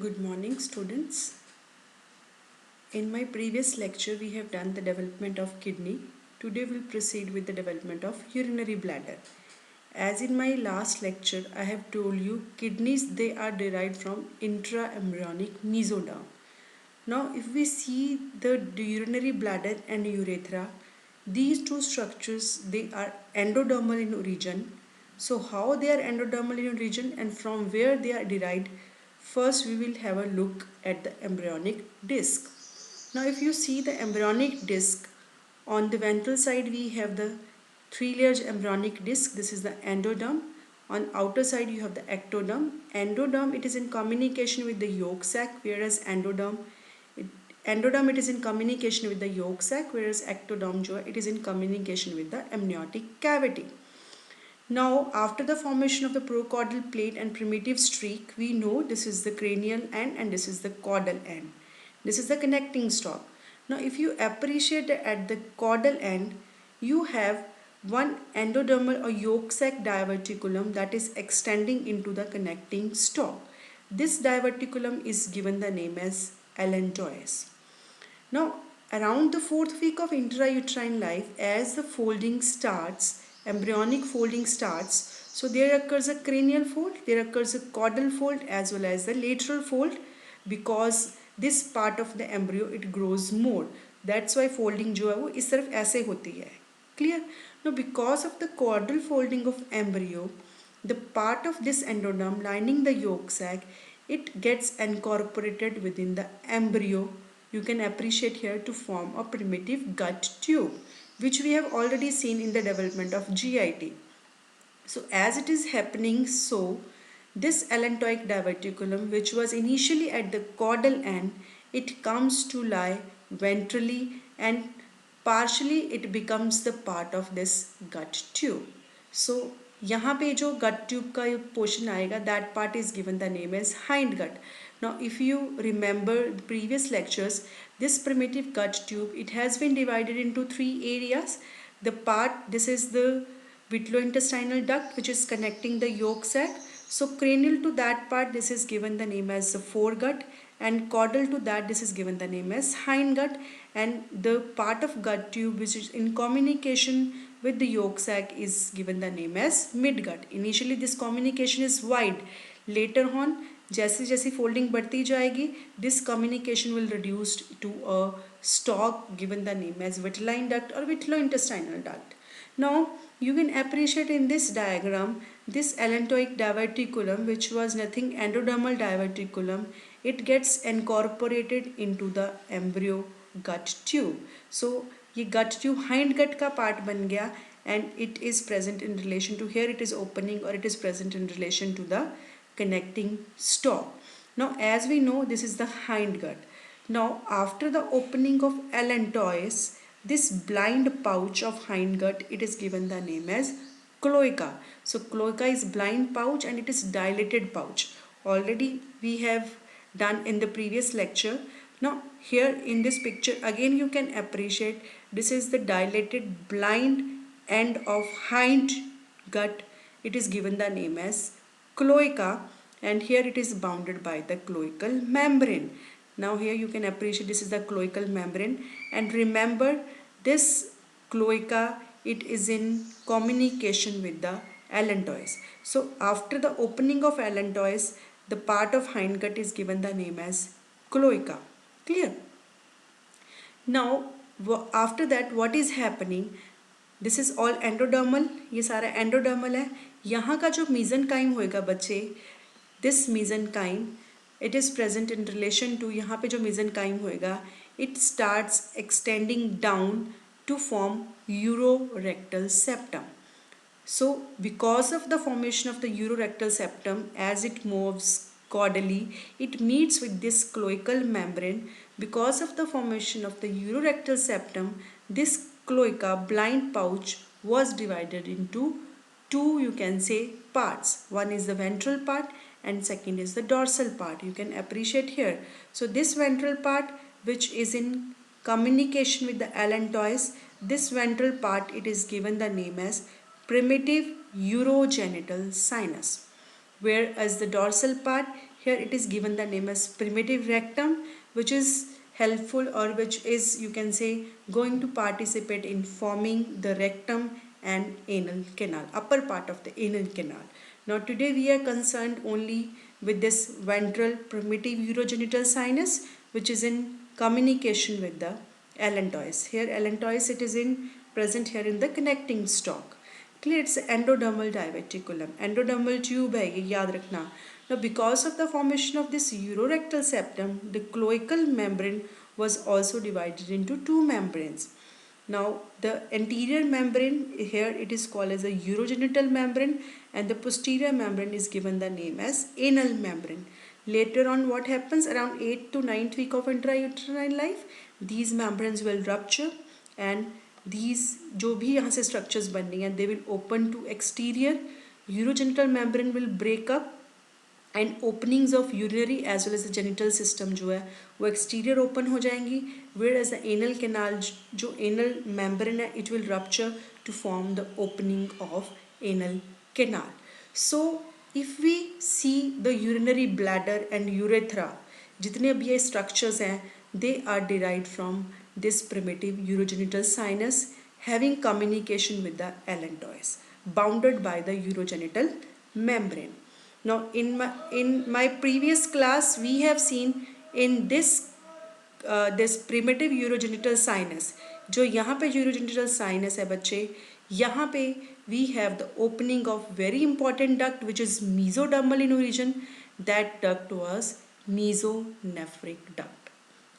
Good morning, students. In my previous lecture, we have done the development of kidney. Today, we'll proceed with the development of urinary bladder. As in my last lecture, I have told you kidneys they are derived from intraembryonic mesoderm. Now, if we see the urinary bladder and urethra, these two structures they are endodermal in origin. So, how they are endodermal in origin and from where they are derived? First, we will have a look at the embryonic disc. Now, if you see the embryonic disc, on the ventral side we have the three-layered embryonic disc. This is the endoderm. On outer side you have the ectoderm. Endoderm it is in communication with the yolk sac, whereas endoderm it is in communication with the yolk sac, whereas ectoderm it is in communication with the amniotic cavity. Now, after the formation of the procaudal plate and primitive streak, we know this is the cranial end and this is the caudal end. This is the connecting stalk. Now, if you appreciate at the caudal end, you have one endodermal or yolk sac diverticulum that is extending into the connecting stalk. This diverticulum is given the name as allantois. Now, around the fourth week of intrauterine life, as the folding starts, embryonic folding starts, so there occurs a cranial fold, there occurs a caudal fold as well as the lateral fold, because this part of the embryo it grows more. That's why folding जो है वो इस तरफ ऐसे होती है. Clear? Now, because of the caudal folding of embryo, the part of this endoderm lining the yolk sac, it gets incorporated within the embryo. You can appreciate here to form a primitive gut tube, which we have already seen in the development of GIT. So as it is happening, so this allantoic diverticulum, which was initially at the caudal end, it comes to lie ventrally and partially it becomes the part of this gut tube. So यहाँ पे जो gut tube का portion आएगा, that part is given the name as hindgut. Now, if you remember the previous lectures, this primitive gut tube, it has been divided into three areas. The part, this is the vitreointestinal duct which is connecting the yolk sac. So cranial to that part, this is given the name as the foregut, and caudal to that, this is given the name as hindgut, and the part of gut tube which is in communication with the yolk sac is given the name as midgut. Initially this communication is wide. Later on, जैसे जैसे folding बढ़ती जाएगी, this communication will reduce to a stalk given the name as vitelline duct or vitreointestinal duct. Now, you can appreciate in this diagram, this allantoic diverticulum, which was nothing endodermal diverticulum, it gets incorporated into the embryo gut tube. So, ये gut tube hind gut का part बन गया and it is present in relation to, here it is opening or it is present in relation to the connecting stalk. Now, as we know, this is the hind gut. Now, after the opening of allantois, this blind pouch of hindgut, it is given the name as cloaca. So cloaca is blind pouch and it is dilated pouch. Already we have done in the previous lecture. Now here in this picture again you can appreciate this is the dilated blind end of hind gut. It is given the name as cloaca and here it is bounded by the cloacal membrane. Now here you can appreciate this is the cloacal membrane, and remember this cloaca it is in communication with the allantois. So after the opening of allantois, the part of hindgut is given the name as cloaca. Clear? Now after that what is happening? This is all endodermal. ये सारा endodermal है. यहाँ का जो mesenchyme होएगा बच्चे, this mesenchyme it is present in relation to, यहाँ पे जो mesenchyme होएगा, it starts extending down to form urorectal septum. So because of the formation of the urorectal septum, as it moves caudally, it meets with this cloacal membrane. Because of the formation of the urorectal septum, this cloaca blind pouch was divided into two, you can say, parts. One is the ventral part and second is the dorsal part. You can appreciate here. So this ventral part which is in communication with the allantois, this ventral part it is given the name as primitive urogenital sinus. Whereas the dorsal part, Here it is given the name as primitive rectum, which is helpful, or which is, you can say, going to participate in forming the rectum and anal canal, upper part of the anal canal. Now today we are concerned only with this ventral primitive urogenital sinus, which is in communication with the allantois. Here allantois, it is in present here in the connecting stalk. Clear? It's endodermal diverticulum. Endodermal tube है ये याद रखना. Now because of the formation of this urorectal septum, the cloacal membrane was also divided into two membranes. Now the anterior membrane, here it is called as a urogenital membrane, and the posterior membrane is given the name as anal membrane. Later on what happens, around 8th to 9th week of intrauterine life, these membranes will rupture, and these जो भी यहाँ से structures बन रही हैं, they will open to exterior. Urogenital membrane will break up and openings of urinary as well as the genital system जो है वो exterior open हो जाएंगी, whereas the anal canal जो anal membrane है, it will rupture to form the opening of anal canal. So if we see the urinary bladder and urethra, जितने भी ये structures हैं, they are derived from this primitive urogenital sinus having communication with the allantois, bounded by the urogenital membrane. Now in my previous class we have seen in this primitive urogenital sinus, जो यहाँ पे urogenital sinus है बच्चे, यहाँ पे we have the opening of very important duct which is mesodermal in origin. That duct was mesonephric duct.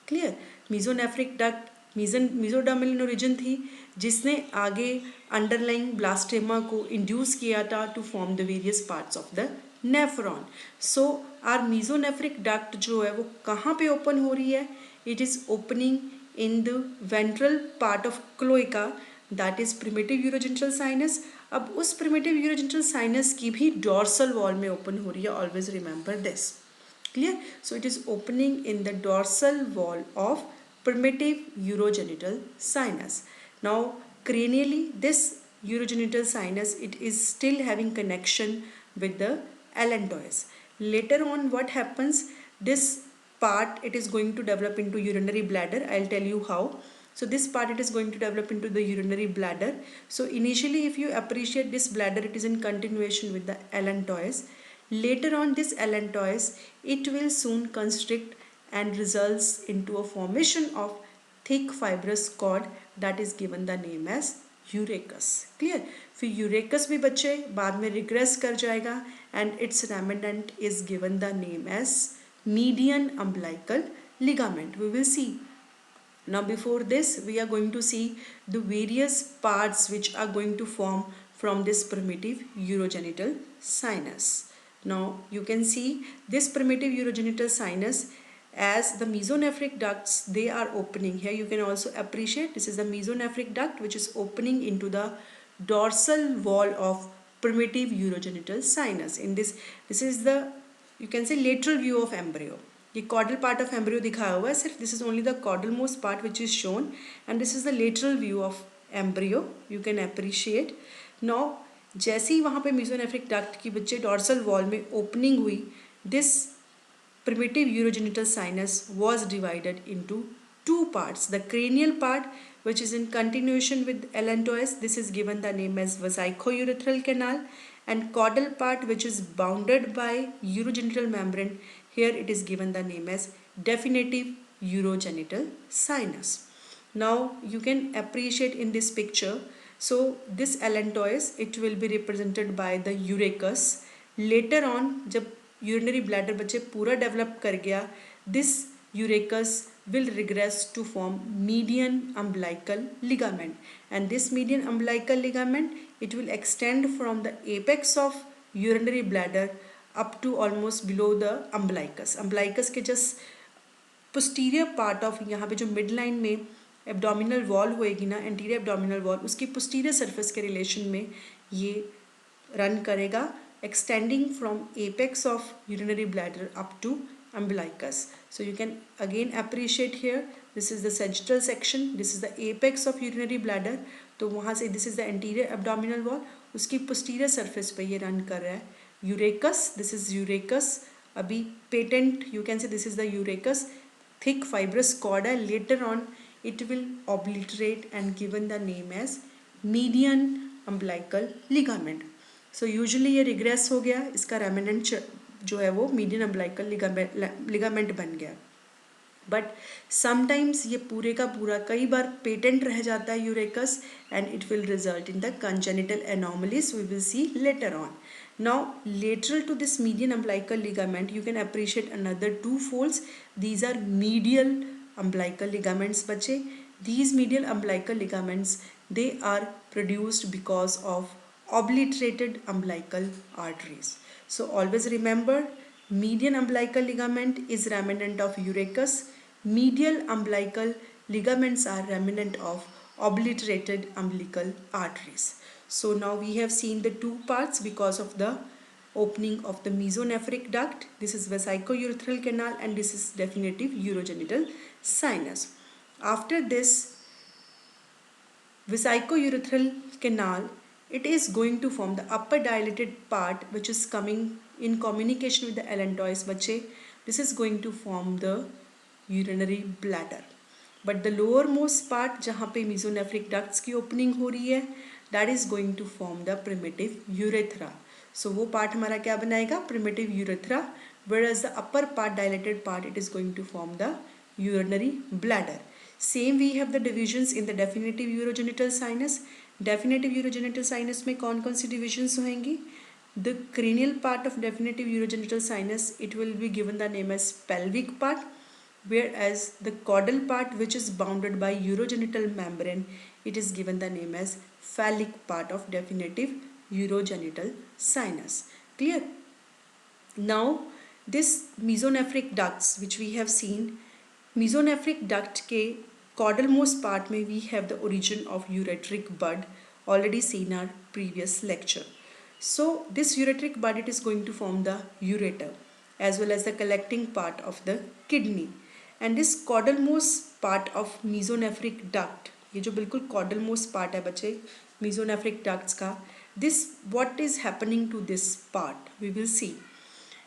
Clear? Mesonephric duct mesodermal in origin थी, जिसने आगे underlying blastema को induce किया था to form the various parts of the nephron. So our mesonephric duct जो है वो कहाँ पे open हो रही है? It is opening in the ventral part of cloaca, that is primitive urogenital sinus. अब उस primitive urogenital sinus की भी dorsal wall में open हो रही है. Always remember this. Clear? So it is opening in the dorsal wall of primitive urogenital sinus. Now cranially, this urogenital sinus, it is still having connection with the allantois. Later on what happens, this part it is going to develop into urinary bladder. I'll tell you how. So this part it is going to develop into the urinary bladder. So initially if you appreciate this bladder, it is in continuation with the allantois. Later on this allantois, it will soon constrict and results into a formation of thick fibrous cord that is given the name as urachus. Clear? फिर urachus भी बच्चे बाद में regress कर जाएगा and its remnant is given the name as median umbilical ligament. We will see. Now before this we are going to see the various parts which are going to form from this primitive urogenital sinus. Now you can see this primitive urogenital sinus, as the mesonephric ducts they are opening. Here you can also appreciate this is the mesonephric duct which is opening into the dorsal wall of primitive urogenital sinus. In this is the, you can say, lateral view of embryo. The caudal part of embryo दिखाया हुआ है सिर्फ. This is only the caudalmost part which is shown, and this is the lateral view of embryo. You can appreciate. Now जैसे ही वहाँ पे mesonephric duct की बच्चे dorsal wall में opening हुई, this primitive urogenital sinus was divided into two parts. The cranial part, which is in continuation with allantois, this is given the name as vesicourethral canal, and caudal part, which is bounded by urogenital membrane, here it is given the name as definitive urogenital sinus. Now you can appreciate in this picture. So this allantois, it will be represented by the urachus. Later on जब urinary bladder बच्चे पूरा develop कर गया, this urachus will regress to form median umbilical ligament, and this median umbilical ligament, it will extend from the apex of urinary bladder up to almost below the umbilicus. Umbilicus के just posterior part of यहाँ पे जो midline में abdominal wall होएगी ना, anterior abdominal wall, उसकी posterior surface के relation में ये run करेगा, extending from apex of urinary bladder up to umbilicus. So you can again appreciate here, this is the sagittal section, this is the apex of urinary bladder. तो वहाँ से this is the anterior abdominal wall, उसकी posterior surface पे ये run कर रहा है urachus. This is urachus अभी पेटेंट यू कैन से this is the urachus, thick fibrous cord है, later on it will obliterate and given the name as median umbilical ligament. So usually ये regress हो गया, इसका remnant जो है वो median umbilical ligament बन गया. बट समटाइम्स ये पूरे का पूरा कई बार पेटेंट रह जाता है urachus and it will result in the congenital anomalies we will see later on. Now lateral to this median umbilical ligament you can appreciate another two folds. These are medial umbilical ligaments बच्चे. These medial umbilical ligaments they are produced because of obliterated umbilical arteries. So always remember median umbilical ligament is remnant of Eureus. Medial umbilical ligaments are remnant of obliterated umbilical arteries. So now we have seen the two parts because of the opening of the mesonephric duct. This is vesicourethral canal and this is definitive urogenital sinus. After this vesicourethral canal, it is going to form the upper dilated part which is coming in communication with the allantois bache. This is going to form the urinary bladder. But the lowermost part जहाँ पे mesonephric ducts की opening हो रही है that is going to form the primitive urethra. So वो part हमारा क्या बनाएगा primitive urethra, whereas the upper part dilated part it is going to form the urinary bladder. Same we have the divisions in the definitive urogenital sinus. Definitive urogenital sinus में कौन कौन सी divisions होंगी? The cranial part of definitive urogenital sinus it will be given the name as pelvic part, whereas the caudal part which is bounded by urogenital membrane it is given the name as phallic part of definitive urogenital sinus. Clear? Now this mesonephric ducts which we have seen, mesonephric duct के caudal most part में we have the origin of ureteric bud, already seen our previous lecture. So this ureteric bud it is going to form the ureter as well as the collecting part of the kidney. And this caudal most part of mesonephric duct, ये जो बिल्कुल caudal most part है बच्चे mesonephric ducts का, this what is happening to this part we will see.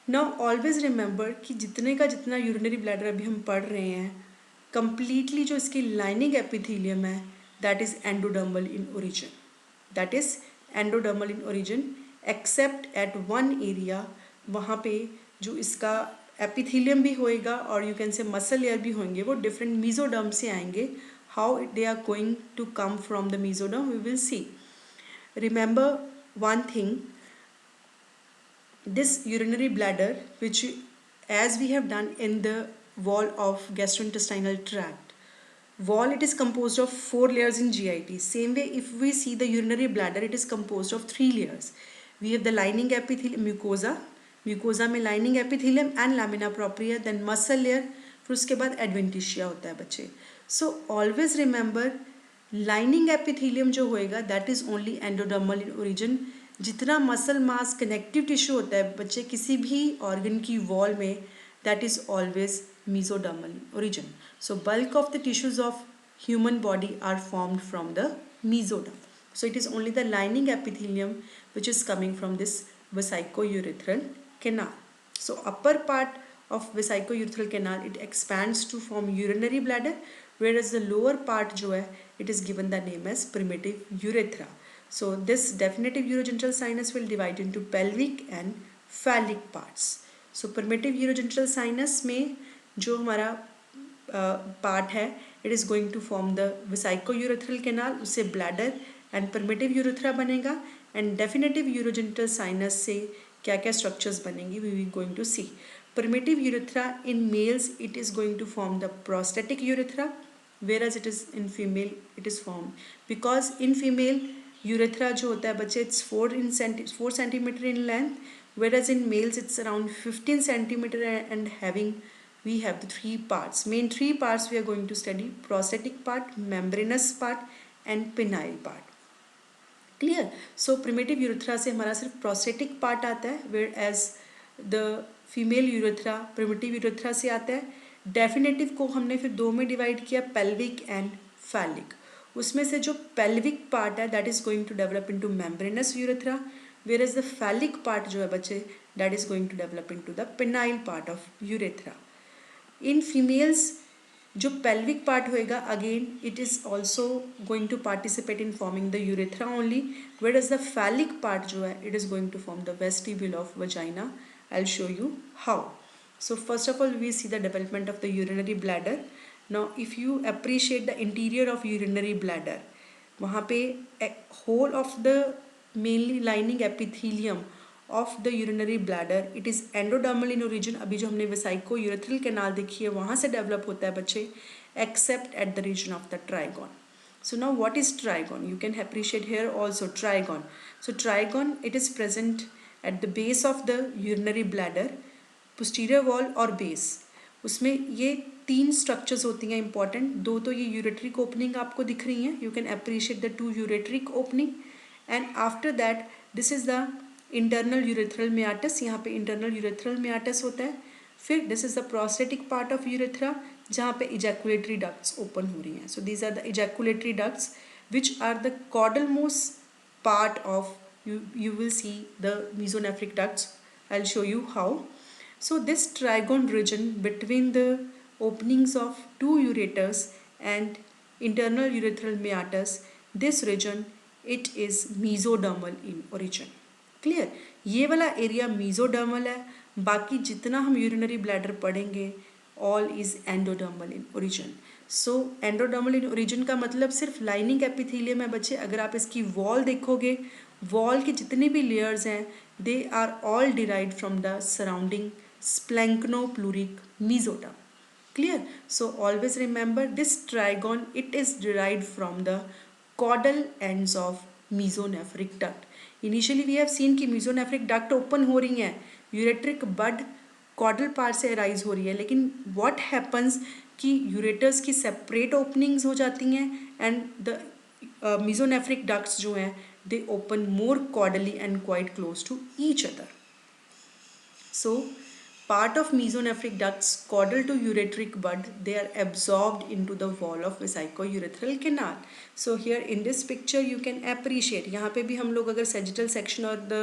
Now always remember कि जितने का जितना urinary bladder अभी हम पढ़ रहे हैं completely जो इसकी lining epithelium है that is endodermal in origin. That is endodermal in origin except at one area वहाँ पे जो इसका एपिथेलियम भी होएगा और you can say muscle layer भी होंगे वो डिफरेंट मीजोडर्म से आएंगे. How they are going to come from the mesoderm we will see. Remember one thing, this urinary bladder which as we have done in the wall of gastrointestinal tract wall it is composed of 4 layers in GIT. Same way if we see the urinary bladder it is composed of 3 layers. We have the lining epithelium mucosa में lining epithelium and lamina propria, then muscle layer, फिर उसके बाद adventitia होता है बच्चे. So always remember lining epithelium जो होएगा that is only endodermal in origin. जितना मसल मास कनेक्टिव टिश्यू होता है बच्चे किसी भी ऑर्गन की वॉल में that is always mesodermal origin. So bulk of the tissues of human body are formed from the mesoderm. So it is only the lining epithelium which is coming from this vesicourethral canal. So upper part of vesicourethral canal it expands to form urinary bladder, whereas the lower part जो है it is given the name as primitive urethra. So this definitive urogenital sinus will divide into pelvic and phallic parts. So primitive urogenital sinus में जो हमारा part है it is going to form the vesicourethral canal, उससे bladder and primitive urethra बनेगा. And definitive urogenital sinus से क्या क्या structures बनेंगी we we going to see. Primitive urethra in males it is going to form the prostatic urethra, whereas it is in female it is form because in female urethra जो होता है बच्चे it's 4 centimetre in length, whereas in males it's around 15 centimeter and having we have the 3 parts. Main 3 parts we are going to study: prostatic part, membranous part and penile part. Clear? So primitive urethra से हमारा सिर्फ prostatic part आता है, whereas the female urethra primitive urethra से आता है. Definitive को हमने फिर 2 में divide किया, pelvic and phallic. उसमें से जो pelvic part है that is going to develop into membranous urethra, whereas the phallic part जो है बच्चे that is going to develop into the penile part of urethra. In females जो pelvic part होएगा again it is also going to participate in forming the urethra only, whereas the phallic part जो है it is going to form the vestibule of vagina. I'll show you how. So first of all we see the development of the urinary bladder. Now if you appreciate the interior of urinary bladder, वहाँ पे whole of the mainly lining epithelium of the urinary bladder it is endodermal in origin. अभी जो हमने वेसाइको urethral canal देखी है वहाँ से develop होता है बच्चे, except at the region of the trigon. So now what is trigon? You can appreciate here also trigon. So trigon it is present at the base of the urinary bladder, posterior wall और base. उसमें ये 3 structures होती हैं important. 2 तो ये ureteric opening आपको दिख रही हैं, you can appreciate the 2 ureteric opening, and after that this is the internal urethral meatus. यहाँ पे इंटरनल यूरेथ्रल मियाटस होता है. फिर this is the prostatic part of urethra जहाँ पे इजैकुलेटरी डक्ट्स ओपन हो रही हैं. So these are the ejaculatory ducts which are the caudal most part of you will see the mesonephric ducts. I'll show you how. So this trigon region between the openings of 2 ureters and internal urethral meatus, this region it is mesodermal in origin. Clear? ये वाला area mesodermal है, बाकी जितना हम urinary bladder पढ़ेंगे all is endodermal in origin. So endodermal in origin का मतलब सिर्फ lining epithelium है बच्चे. अगर आप इसकी wall देखोगे, wall के जितने भी layers हैं they are all derived from the surrounding splanchnopluric mesoderm. Clear? So always remember this trigon it is derived from the caudal ends of mesonephric duct. Initially we have seen कि mesonephric duct open हो रही हैं, ureteric bud caudal part से arise हो रही है, लेकिन what happens कि ureters की separate openings हो जाती हैं and the mesonephric ducts जो हैं they open more caudally and quite close to each other. So part of mesonephric ducts caudal to ureteric bud they are absorbed into the wall of vesicourethral canal. So here in this picture you can appreciate, यहाँ पे भी हम लोग अगर sagittal section और the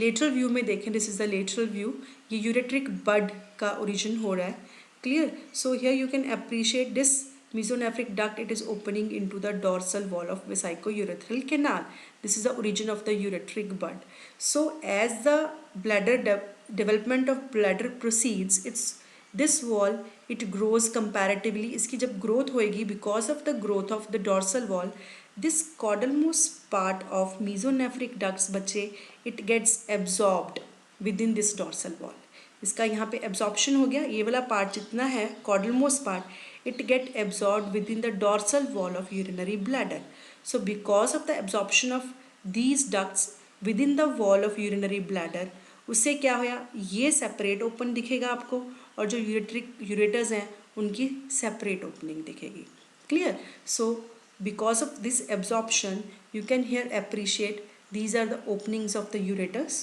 lateral view में देखें, this is the lateral view, ये ureteric bud का origin हो रहा है. Clear? So here you can appreciate this mesonephric duct it is opening into the dorsal wall of vesicourethral canal. This is the origin of the ureteric bud. So as the bladder development of bladder proceeds, it's this wall it grows comparatively. इसकी जब growth होएगी because of the growth of the dorsal wall, this caudalmost part of mesonephric ducts बच्चे it gets absorbed within this dorsal wall. इसका यहाँ पे absorption हो गया, ये वाला part जितना है caudalmost part it get absorbed within the dorsal wall of urinary bladder. So because of the absorption of these ducts within the wall of urinary bladder, उससे क्या होया, ये सेपरेट ओपन दिखेगा आपको और जो यूरेटर्स हैं उनकी सेपरेट ओपनिंग दिखेगी. Clear? So because of this absorption you can hear appreciate these are the openings of the ureters.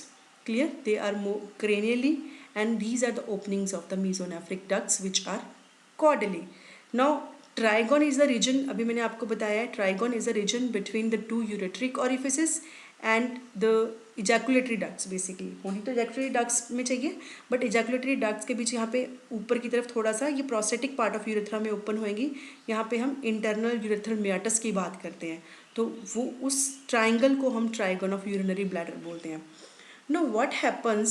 Clear? They are more cranially and these are the openings of the mesonephric ducts which are caudally. Now trigon is the region, अभी मैंने आपको बताया है, trigon is the region between the 2 ureteric orifices and the ejaculatory ducts. Basically होनी तो ejaculatory ducts में चाहिए, but ejaculatory ducts के बीच यहाँ पे ऊपर की तरफ थोड़ा सा ये prosthetic part of urethra में ओपन होएगी. यहाँ पे हम internal urethral meatus की बात करते हैं, तो वो उस ट्राइंगल को हम trigon of urinary bladder बोलते हैं. Now what happens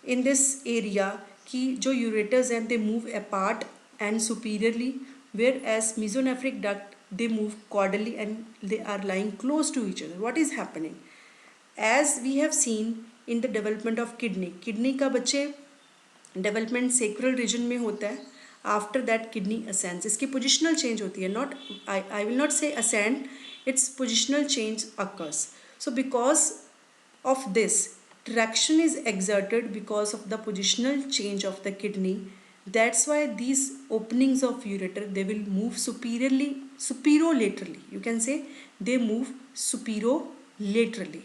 in this area कि जो ureters हैं they move apart and superiorly, whereas mesonephric duct they move caudally and they are lying close to each other. What is happening? As we have seen in the development of kidney का बच्चे development sacral region में होता है. After that kidney ascends. इसकी positional change होती है. Not I will not say ascend. Its positional change occurs. So because of this, traction is exerted because of the positional change of the kidney. That's why these openings of ureter they will move superolaterally. You can say they move superolaterally.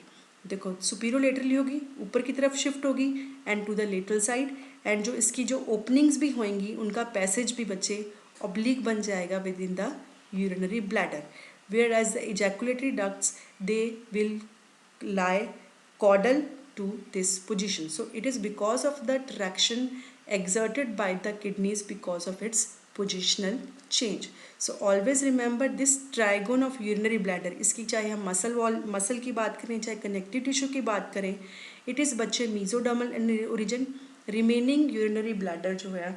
देखो superolaterally होगी, ऊपर की तरफ shift होगी and to the lateral side, and जो इसकी जो openings भी होंगी उनका passage भी बच्चे oblique बन जाएगा within the urinary bladder, whereas the ejaculatory ducts they will lie caudal to this position. So it is because of the traction exerted by the kidneys because of its positional change. So always remember this trigon of urinary bladder, इसकी चाहे हम muscle की बात करें चाहे connective tissue की बात करें, इट इज़ बच्चे mesodermal in origin, remaining urinary bladder जो है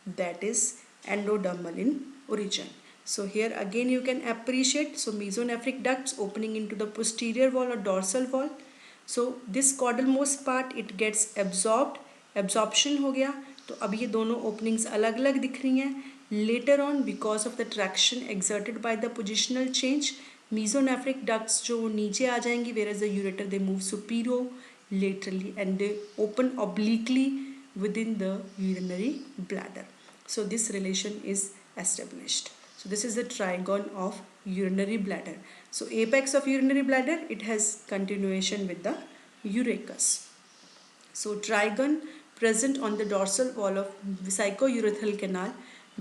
that is endodermal in origin. So here again you can appreciate, so mesonephric ducts opening into the posterior wall or dorsal wall. So this caudalmost part it gets absorbed, absorption हो गया, तो अब ये दोनों openings अलग अलग दिख रही हैं. Later on because of the traction exerted by the positional change, mesonephric ducts जो नीचे आ जाएंगी, whereas the ureter they move superior laterally and they open obliquely within the urinary bladder. So this relation is established. So this is the trigon of urinary bladder. So apex of urinary bladder, it has continuation with the urachus. So trigon present on the dorsal wall of vesicourethral canal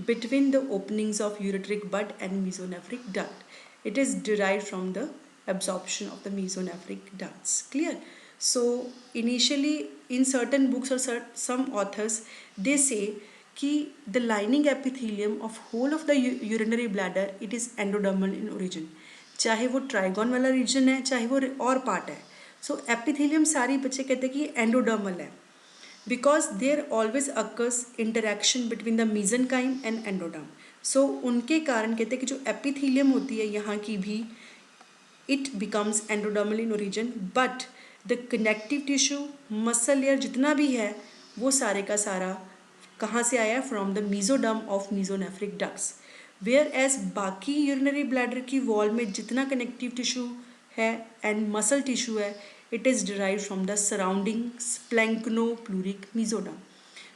between the openings of ureteric bud and mesonephric duct. It is derived from the absorption of the mesonephric ducts. Clear? So initially in certain books or some authors they say कि the lining epithelium of whole of the urinary bladder it is endodermal in origin, चाहे वो trigon वाला reason है चाहे वो और part है. सो epithelium सारी बच्चे कहते हैं कि एंडोडर्मल है because there always occurs interaction between the mesenchyme and endoderm. So उनके कारण कहते हैं कि जो एपिथेलियम होती है यहाँ की भी it becomes endodermal in origin, but the connective tissue muscle layer जितना भी है वो सारे का सारा कहाँ से आया, from the mesoderm of mesonephric ducts. Whereas बाकी यूरिनरी ब्लैडर की वॉल में जितना कनेक्टिव टिश्यू है एंड मसल टिश्यू है it is derive from the surrounding splanchnopleuric mesoderm.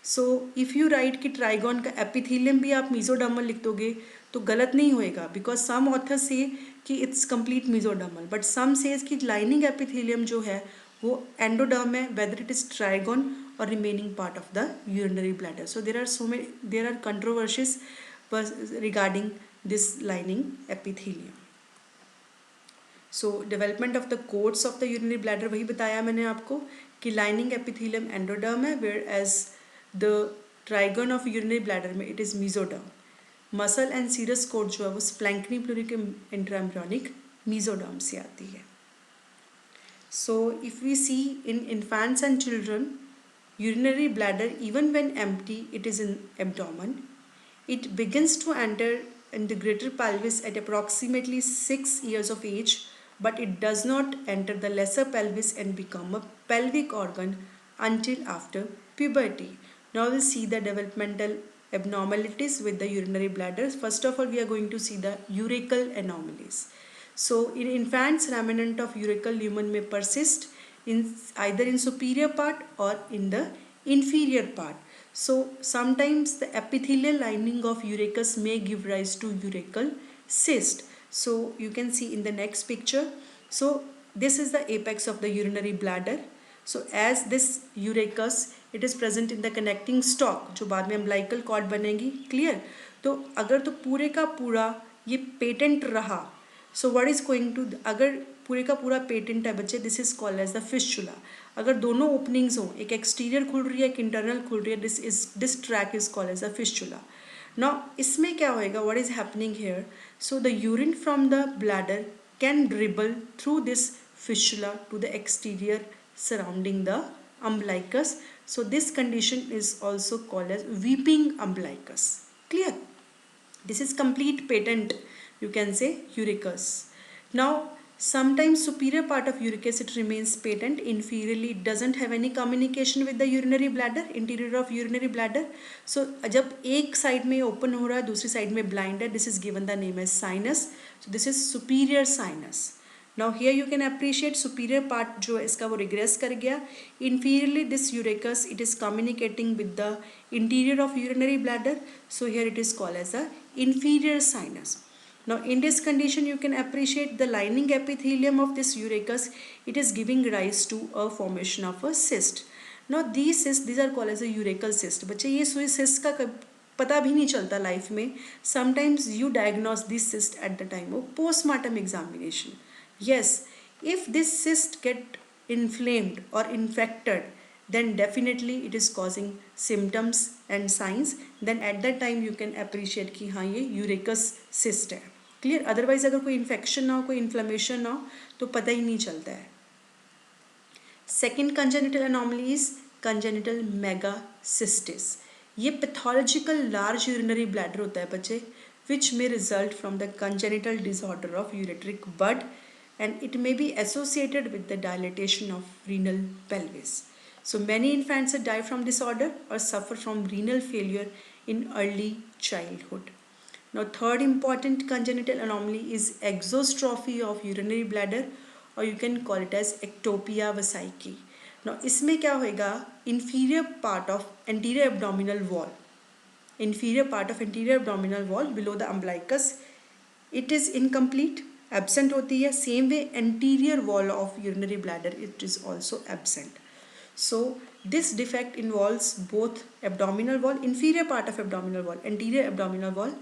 So if you write कि ट्राइगॉन का एपिथेलियम भी आप मीजोडर्मल लिख दोगे तो गलत नहीं होएगा, बिकॉज सम ऑथर से कि it's complete mesodermal, but some says कि लाइनिंग एपिथेलियम जो है वो एंडोडर्म है, whether it is trigone or remaining part of the urinary bladder. So there are controversies regarding this lining epithelium. So development of the coats of the urinary bladder वही बताया मैंने आपको कि lining epithelium endoderm है, whereas the trigon of urinary bladder में it is mesoderm. Muscle and serous coat जो है वो splanchni pluric intraembryonic mesoderm से आती है. So if we see in infants and children, urinary bladder even when empty it is in abdomen. It begins to enter in the greater pelvis at approximately 6 years of age, but it does not enter the lesser pelvis and become a pelvic organ until after puberty. Now we'll see the developmental abnormalities with the urinary bladder. First of all we are going to see the urachal anomalies. So in infants remnant of urachal lumen may persist in either in superior part or in the inferior part. So sometimes the epithelial lining of urachus may give rise to urachal cyst. So you can see in the next picture. So this is the apex of the urinary bladder. So as this urachus it is present in the connecting stalk जो बाद में umbilical cord बनेगी. Clear? तो अगर तो पूरे का पूरा ये patent रहा, so what is going to, अगर पूरे का पूरा पेटेंट है बच्चे, this is called as the fistula. अगर दोनों ओपनिंग्स हों, एक एक्सटीरियर खुल रही है एक इंटरनल खुल रही है, this track is called as the fistula. Now इसमें क्या होएगा, what is happening here, so the urine from the bladder can dribble through this fistula to the exterior surrounding the umbilicus. So this condition is also called as weeping umbilicus. Clear? This is complete patent, you can say, urachus. Now sometimes superior part of urachus it remains patent, inferiorly it doesn't have any communication with the urinary bladder, interior of urinary bladder. So जब एक side में open हो रहा है दूसरी side में blind है, this is given the name as sinus. So this is superior sinus. Now here you can appreciate superior part जो है इसका वो regress कर गया. Inferiorly this urachus it is communicating with the interior of urinary bladder. So here it is called as a inferior sinus. Now in this condition you can appreciate the lining epithelium of this urachus, it is giving rise to a formation of a cyst. Now these cysts these are called as a urachal cyst. बच्चे ये cyst का पता भी नहीं चलता life में. Sometimes you diagnose this cyst at the time of postmortem examination. Yes, if this cyst get inflamed or infected, then definitely it is causing symptoms and signs. Then at that time you can appreciate कि हाँ ये urachus cyst है. Clear. Otherwise अगर कोई infection ना हो, कोई inflammation ना हो, तो पता ही नहीं चलता है. Second congenital anomaly is congenital megacystis. ये पैथोलॉजिकल लार्ज यूरिनरी ब्लैडर होता है बच्चे, which may result from the congenital disorder of ureteric bud, and it may be associated with the dilatation of renal pelvis. So many infants die from disorder or suffer from renal failure in early childhood. Now third important congenital anomaly is exostrophy of urinary bladder, or you can call it as ectopia vesicae. Now इसमें क्या होएगा, inferior part of anterior abdominal wall, inferior part of anterior abdominal wall below the umbilicus, it is incomplete, absent होती है. Same way anterior wall of urinary bladder, it is also absent. So this defect involves both abdominal wall, inferior part of abdominal wall, anterior abdominal wall,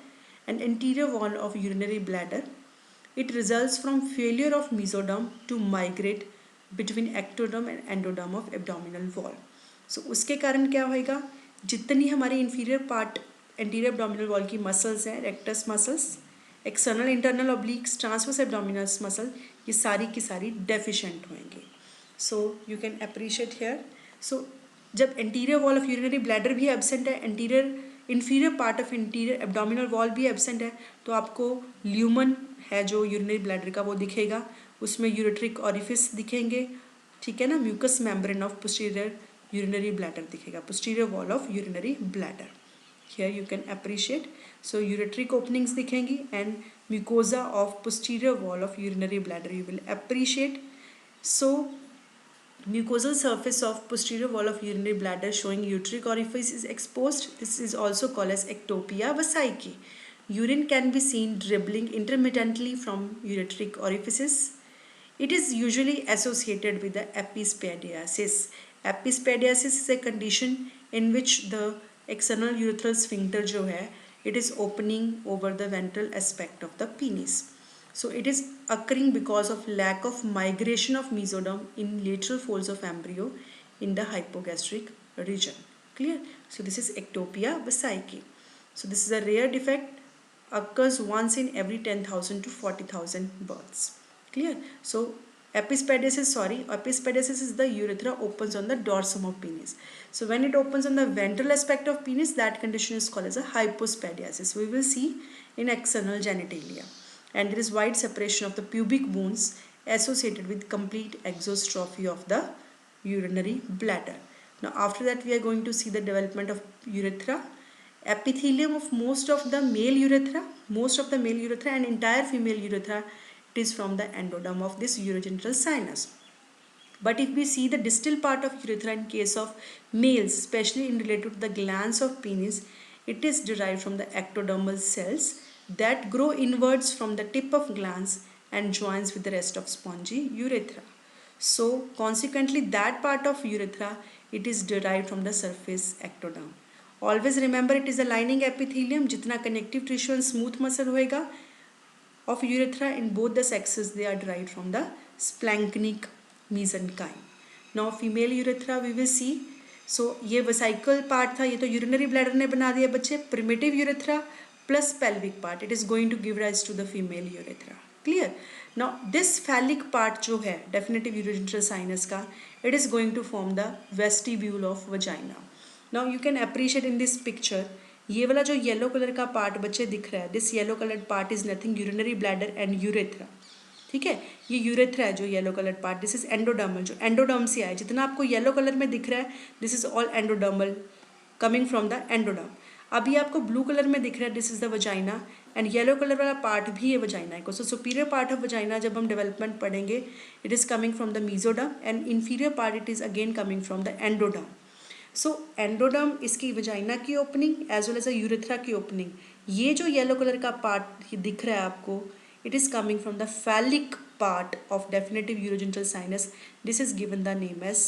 and anterior wall of urinary bladder. It results from failure of mesoderm to migrate between ectoderm and endoderm of abdominal wall. So उसके कारण क्या होएगा, जितनी हमारी inferior part anterior abdominal wall की muscles हैं, rectus muscles, external internal obliques, transverse abdominis muscle, ये सारी की सारी डेफिशिएंट होंगे. So you can appreciate here. So जब anterior wall of urinary bladder भी एब्सेंट है, inferior part of interior abdominal wall भी एब्सेंट है, तो आपको ल्यूमन है जो यूरिनरी ब्लैडर का वो दिखेगा, उसमें यूरेट्रिक ऑरिफिस दिखेंगे, ठीक है ना, mucus membrane of posterior urinary bladder दिखेगा, posterior wall of urinary bladder. Here you can appreciate. So ureteric openings दिखेंगी and mucosa of posterior wall of urinary bladder you will appreciate. So mucosal surface of posterior wall of urinary bladder showing ureteric orifice is exposed. This is also called as ectopia vesicae. Urine can be seen dribbling intermittently from ureteric orifices. It is usually associated with the epispadiasis. Epispadiasis is a condition in which the external urethral sphincter जो है, it is opening over the ventral aspect of the penis. So it is occurring because of lack of migration of mesoderm in lateral folds of embryo in the hypogastric region. Clear? So this is ectopia vesicae. So this is a rare defect, occurs once in every 10,000 to 40,000 births. Clear? So epispadiasis is the urethra opens on the dorsum of penis. So when it opens on the ventral aspect of penis, that condition is called as a hypospadiasis. We will see in external genitalia. And there is wide separation of the pubic bones associated with complete exostrophy of the urinary bladder. Now after that we are going to see the development of urethra. Epithelium of most of the male urethra and entire female urethra, it is from the endoderm of this urogenital sinus. But if we see the distal part of urethra in case of males, especially in related to the glands of penis, it is derived from the ectodermal cells that grow inwards from the tip of glands and joins with the rest of spongy urethra. So consequently that part of urethra, it is derived from the surface ectoderm. Always remember it is a lining epithelium. जितना connective tissue and smooth muscle होएगा of urethra in both the sexes, they are derived from the splanchnic mesenchyme. Now female urethra we will see. So ये vesical part था, ये तो urinary bladder ने बना दिया बच्चे. Primitive urethra plus pelvic part, it is going to give rise to the female urethra. Clear? Now this phallic part जो है definitive urogenital sinus का, it is going to form the vestibule of vagina. Now you can appreciate in this picture, ये वाला जो yellow colour का part बच्चे दिख रहा है, this yellow colour part is nothing urinary bladder and urethra. ठीक है, ये यूरेथ्रा है जो yellow colour part, this is endodermal, जो एंडोडर्म से आया, जितना आपको येलो कलर में दिख रहा है this is all endodermal coming from the endoderm. अभी आपको ब्लू कलर में दिख रहा है this is the vagina, and yellow colour वाला पार्ट भी है वजाइना को. So superior part of vagina जब हम डेवलपमेंट पढ़ेंगे, it is coming from the mesoderm and inferior part it is again coming from the endoderm. So endoderm इसकी vagina की opening as well as a urethra की opening. ये जो yellow colour का part दिख रहा है आपको, it is coming from the phallic part of definitive urogenital sinus. This is given the name as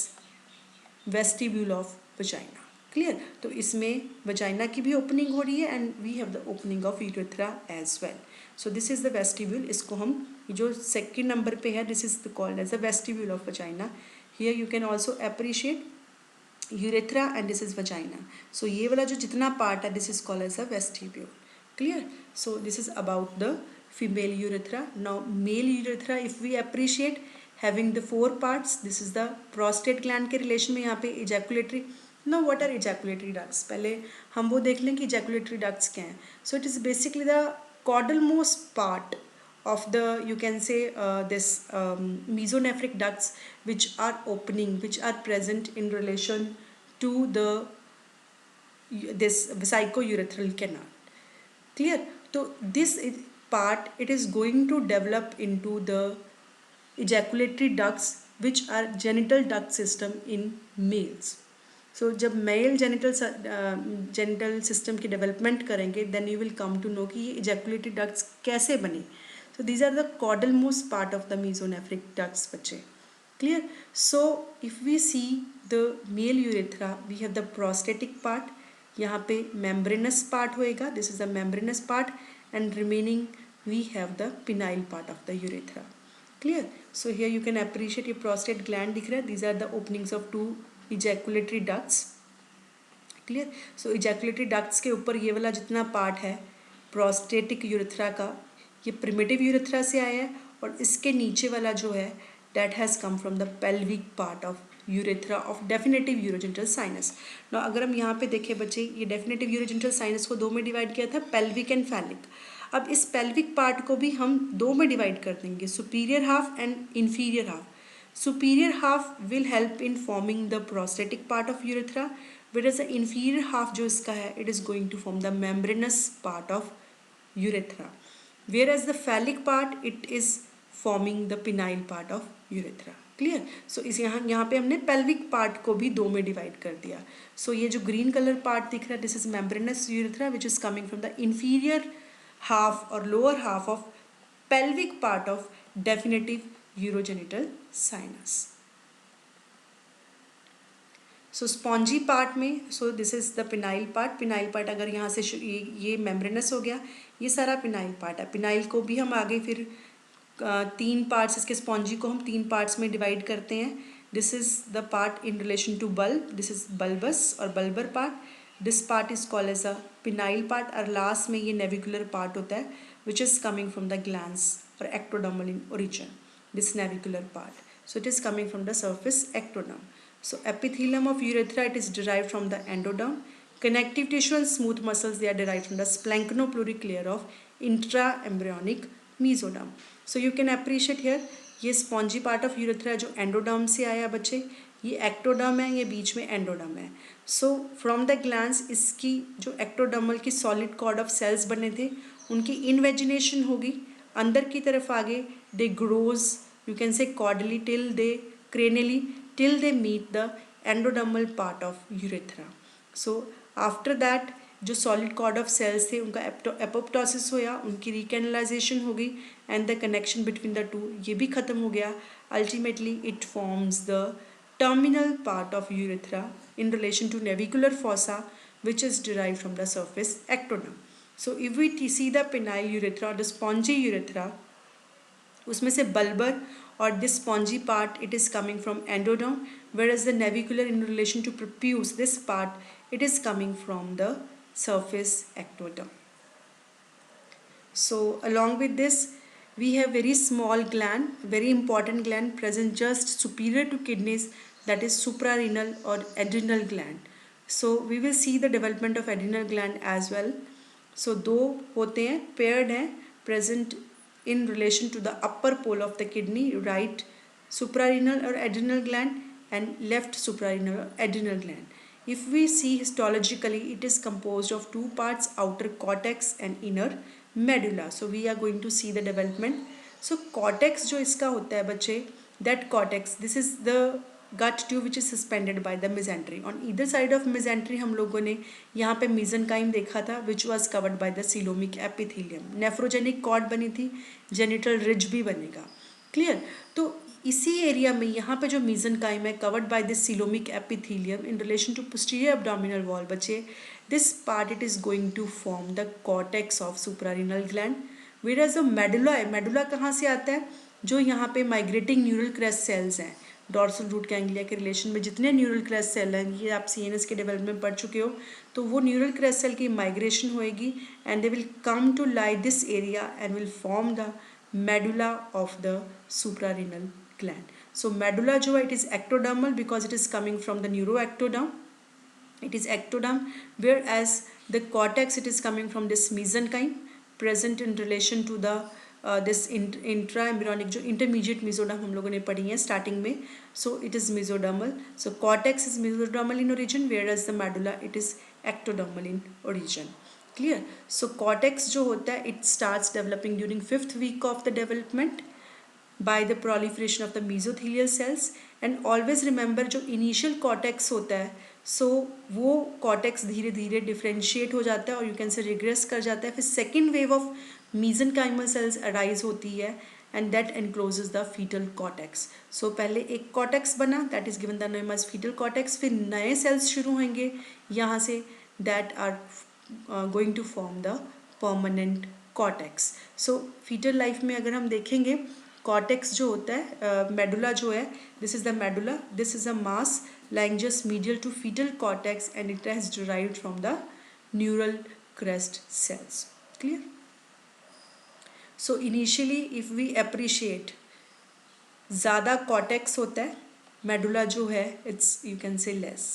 vestibule of vagina. Clear? तो इसमें वजाइना की भी ओपनिंग हो रही है and we have the opening of urethra as well. So this is the vestibule. इसको हम जो सेकेंड नंबर पे है, this is called as the vestibule of vagina. Here you can also appreciate urethra and this is vagina. So ये वाला जो जितना part है, this is called as a vestibule. Clear? So this is about the female urethra. Now male urethra, if we appreciate having the 4 parts, this is the prostate gland के relation में यहाँ पे ejaculatory. Now what are ejaculatory ducts? पहले हम वो देख लें कि ejaculatory ducts क्या हैं. So it is basically the caudalmost part of the, you can say, this mesonephric ducts which are opening, which are present in relation to this vesicourethral canal. Clear? So this part, it is going to develop into the ejaculatory ducts which are genital duct system in males. So जब male genital system की development करेंगे then you will come to know कि ये ejaculatory ducts कैसे बने. So these are the caudalmost part of the mesonephric ducts बच्चे. Clear? So if we see the male urethra, we have the prostatic part. यहाँ पे membranous part होएगा. This is the membranous part, and remaining we have the penile part of the urethra. Clear? So here you can appreciate your prostate gland दिख रहा है. These are the openings of 2 ejaculatory ducts. Clear? So ejaculatory ducts के ऊपर ये वाला जितना part है prostatic urethra का, ये primitive urethra से आया है, और इसके नीचे वाला जो है that has come from the pelvic part of urethra of definitive urogenital sinus. Now अगर हम यहाँ पे देखें बच्चे, ये definitive urogenital sinus को 2 में डिवाइड किया था, pelvic and phallic. अब इस pelvic part को भी हम 2 में डिवाइड कर देंगे, superior half and inferior half. Superior half will help in forming the prostatic part of urethra, whereas the inferior half जो इसका है, it is going to form the membranous part of urethra, whereas the phallic part, it is forming the penile part of urethra. Clear? So इस यहाँ पे हमने pelvic part को भी 2 में डिवाइड कर दिया. So ये जो green color part दिख रहा है, this is membranous urethra which is coming from the inferior half or lower half of pelvic part of definitive urogenital sinus. So spongy part में, so this is the penile part. Penile part अगर यहाँ से ये membranous हो गया, ये सारा penile part है. penile को भी हम आगे फिर 3 parts, इसके spongy को हम 3 parts में divide करते हैं. This is the part in relation to bulb. This is bulbous or bulbar part. This part is called as a penile part, और last में ये navicular part होता है which is coming from the glands or ectodermal in origin. This navicular part. So it is coming from the surface ectoderm. So epithelium of urethra, it is derived from the endoderm. Connective tissue and smooth muscles, they are derived from the splanchnopluric layer of intraembryonic mesoderm. So you can appreciate here, ये spongy part of urethra जो endoderm से आया बच्चे, ये ectoderm है, ये बीच में endoderm है. So from the glands, इसकी जो ectodermal की solid cord of cells बने थे, उनकी invagination होगी, अंदर की तरफ आगे they grows, you can say caudally cranially till they meet the endodermal part of urethra. So after that जो solid cord of cells थे उनका apoptosis होया, उनकी recanalization हो गई, and the connection between the two ये भी खत्म हो गया. Ultimately it forms the terminal part of urethra in relation to navicular fossa which is derived from the surface ectoderm. So if we see the penile urethra, the spongy urethra, उसमें से bulbar or this spongy part, it is coming from endoderm, whereas the navicular in relation to prepuce, this part, it is coming from the surface ectoderm. So along with this, we have very small gland, very important gland present just superior to kidneys, that is suprarenal or adrenal gland. So we will see the development of adrenal gland as well. So दो होते हैं, paired हैं, present in relation to the upper pole of the kidney, right suprarenal or adrenal gland and left suprarenal or adrenal gland. If we see histologically, it is composed of 2 parts, outer cortex and inner medulla. So we are going to see the development. So cortex जो इसका होता है बच्चे, that cortex, this is the gut tube which is suspended by the mesentery. On either side of mesentery हम लोगों ने यहाँ पे mesenchyme देखा था which was covered by the coelomic epithelium. Nephrogenic cord बनी थी, genital ridge भी बनेगा. Clear? तो इसी एरिया में यहाँ पे जो mesenchyme है covered by this coelomic epithelium in relation to posterior abdominal wall बच्चे, this part it is going to form the cortex of suprarenal gland. Whereas जो medulla है, medulla कहाँ से आता है? जो यहाँ पे migrating neural crest cells हैं, डॉर्सल रूट गैंग्लिया के रिलेशन में जितने न्यूरल क्रेस्ट सेल हैं, ये आप CNS के डेवलपमेंट में पढ़ चुके हो, तो वो न्यूरल क्रेस्ट सेल की माइग्रेशन होएगी and they will come to lie this area and will form the medulla of the suprarenal gland. So medulla जो है, it is ectodermal because it is coming from the neuroectoderm. It is ectoderm, whereas the cortex, it is coming from this mesenchyme present in relation to the this intraembryonic जो intermediate mesoderm हम लोगों ने पढ़ी है starting में. So it is mesodermal. So cortex is mesodermal in origin, whereas the medulla, it is ectodermal in origin. Clear? So cortex जो होता है, it starts developing during 5th week of the development by the proliferation of the mesothelial cells. And always remember जो initial cortex होता है, so वो cortex धीरे धीरे differentiate हो जाता है और you can say regress कर जाता है. फिर second wave of mesenchymal cells arise होती है and that encloses the fetal cortex. So पहले एक cortex बना, that is given the name as fetal cortex. फिर नए cells शुरू होंगे यहाँ से that are going to form the permanent cortex. So fetal life में अगर हम देखेंगे, कॉर्टेक्स जो होता है, मेडुला जो है, this is the medulla, this is a mass lying just medial to fetal cortex and it has derived from the neural crest cells. Clear? So initially if we appreciate, ज़्यादा cortex होता है, medulla जो है it's you can say less.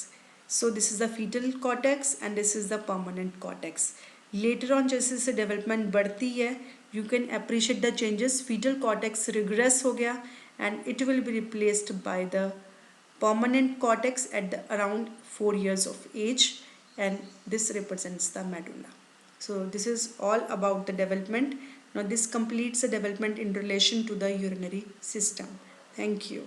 So this is the fetal cortex and this is the permanent cortex. Later on जैसे जैसे development बढ़ती है, you can appreciate the changes. Fetal cortex regress हो गया and it will be replaced by the permanent cortex at the around 4 years of age, and this represents the medulla. So this is all about the development. Now this completes the development in relation to the urinary system. Thank you.